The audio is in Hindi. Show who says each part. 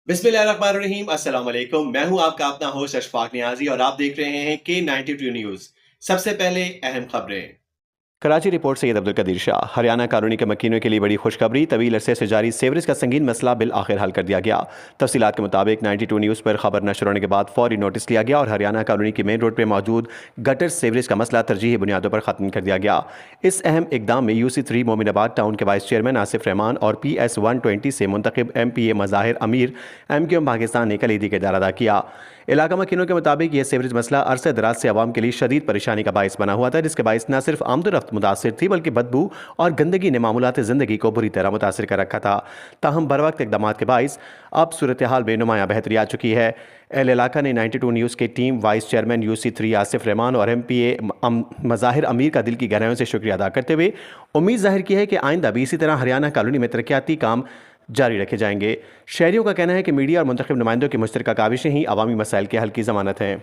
Speaker 1: बिस्मिल्लाहिर्रहमानिर्रहीम अस्सलाम वालेकुम। मैं हूं आपका अपना होस्ट अशफाक नियाजी और आप देख रहे हैं K92 न्यूज़। सबसे पहले अहम खबरें।
Speaker 2: कराची रिपोर्ट सैयद अब्दुल कदीर शाह। हरियाणा कानूनी के मकीनों के लिए बड़ी खुशखबरी, तवील अरसे से जारी सेवरेज का संगीन मसला बिल आखिर हल कर दिया गया। तफसीलात के मुताबिक 92 न्यूज़ पर खबर नशर होने के बाद फौरी नोटिस लिया गया और हरियाणा कानूनी की मेन रोड पर मौजूद गटर सेवरेज का मसला तरजीही बुनियादों पर खत्म कर दिया गया। इस अहम इकदाम में UC3 मोमिनाबाद टाउन के वाइस चेयरमैन आसिफ रहमान और PS 120 से मुंतखब MPA मज़ाहिर अमीर MQM पाकिस्तान ने कलीदी किरदार अदा किया। इलाका मकीनों के मुताबिक यह सेवरेज मसला अरसे दराज से अवाम के लिए शदीद परेशानी का बायस बना हुआ था, जिसके बायस न सिर्फ आमदोरफ्त मुतासर थी बल्कि बदबू और गंदगी ने मामूलात ज़िंदगी को बुरी तरह मुतासर कर रखा था। ताहम बर वक्त इकदाम के बायस अब सूरत हाल बेनुमाया बेहतरी आ चुकी है। एल इलाका ने 92 न्यूज़ के team, vice chairman UC3 Asif Rahman और MPA मज़ाहिर अमीर का दिल की गहराइयों से शुक्रिया अदा करते हुए उम्मीद जाहिर की है कि आइंदा भी इसी तरह हरियाणा कॉलोनी में तरक्याती काम जारी रखे जाएंगे। शहरियों का कहना है कि मीडिया और मुंतखब नुमाइंदों की मुश्तरका काविशें ही अवामी मसाइल के हल की ज़मानत हैं।